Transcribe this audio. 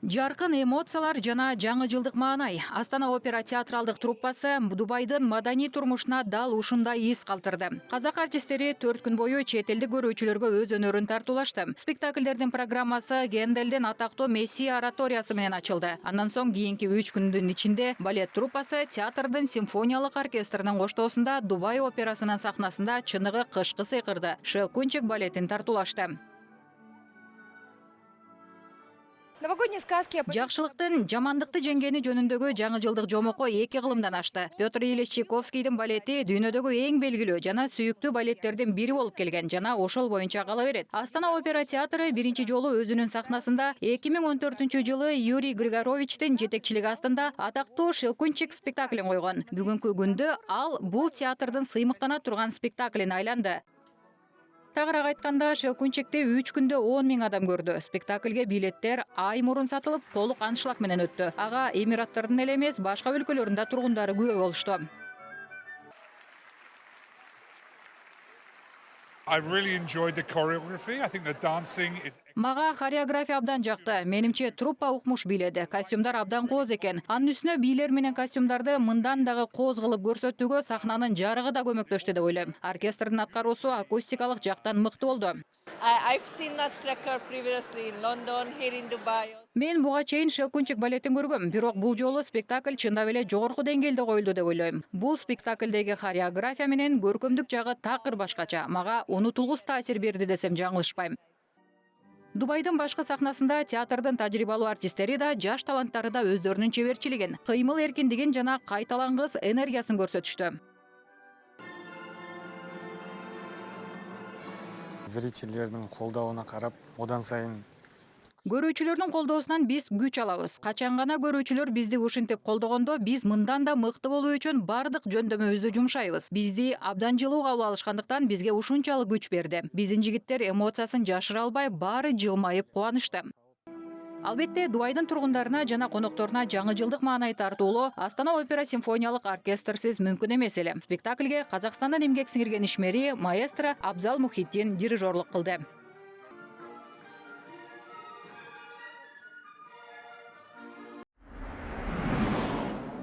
Жаркын эмоциялар жана жаңы жылдык маанай. Астана опера театралдык труппасы Дубайдын маданий турмушуна дал ушундай из калтырды. Казак артисттери 4 күн бою чет элдик көрүүчүлөргө өз өнөрүн тартуулашты. Спектакльдердин программасы Генделдин атактуу Мессия ораториясы менен ачылды. Андан соң кийинки 3 күндүн ичинде балет труппасы театрдын симфониялык оркестринин коштоосунда Дубай операсынын сахнасында чыныгы кышкы сыйкырды Щелкунчик балетин тартуулашты. Новогодние сказки. Жакшылыктын жамандыкты жеңгени жөнүндөгү жаңы жылдык жомоко 2 кылымдан ашты. Петр Ильич Чайковскийдин балети дүйнөдөгү эң белгилүү жана сүйүктүү балеттердин бири болуп келген жана ошол боюнча кала берет. Астана опера театры биринчи жолу өзүнүн сахнасында 2014-жылы Юрий Григоровичтин жетекчилиги астында атактуу Щелкунчик спектаклин койгон. Бүгүнкү күндө ал бул театрдын сыймыктана турган спектаклине айланды. Тагыраак айтканда, Щелкунчикти 3 күндө 10 000 адам көрдү. Спектакльге билеттер ай мурун сатылып, толук аншлаг менен өттү. Ага Эмираттардын эле эмес, башка өлкөлөрдүн да тургундары күбө болушту. I really enjoyed the choreography. I think the dancing is. Мага хореография абдан жакты. Менимче труппа укмуш бийледи. Костюмдар абдан кооз экен. Анын үстүнө бийлер менен костюмдарды мындан дагы кооз кылып көрсөтүүгө сахнанын жарыгы да көмөктөштү деп ойлойм. Оркестрдин аткаруусу акустикалык жактан мыкты болду. I've seen Nutcracker previously in London, here in Dubai. Мен буга чейин Щелкунчик балетин көргөм, бирок бул жолу спектакль чындап эле жогорку деңгээлде коюлду деп ойлойм. Бул спектакльдеги хореография менен көркөмдүк жагы такыр башкача. Мага унутулгус таасир берди десем жаңылышпайм. Дубайдын башкы сахнасында театрдын тажрыйбалуу артисттери да, жаш таланттары да өздөрүнүн чеберчилигин, кыймыл эркиндигин жана кайталангыс энергиясын көрсөтүштү. Зрительдердин колдооуна карап, одан сайын Көрүүчүлөрдүн колдоосунан биз күч алабыз. Качан гана көрүүчүлөр бизди ушинтип колдогондо, биз мындан да мыкты болуу үчүн бардык жөндөмүбүздү жумшайбыз. Бизди абдан жылуу кабыл алышкандыктан бизге ушунчалык күч берди. Биздин жигиттер эмоциясын жашыра албай, баары жылмайып кубанышты. Албетте, Дубайдын тургундарына жана конокторуна жаңы жылдык маанай тартуулоо Астана опера симфониялык оркестрсиз мүмкүн эмес эле. Спектакльге Казакстандан эмгек сиңирген ишмери маэстро Абзал Мухитдин дирижерлук кылды.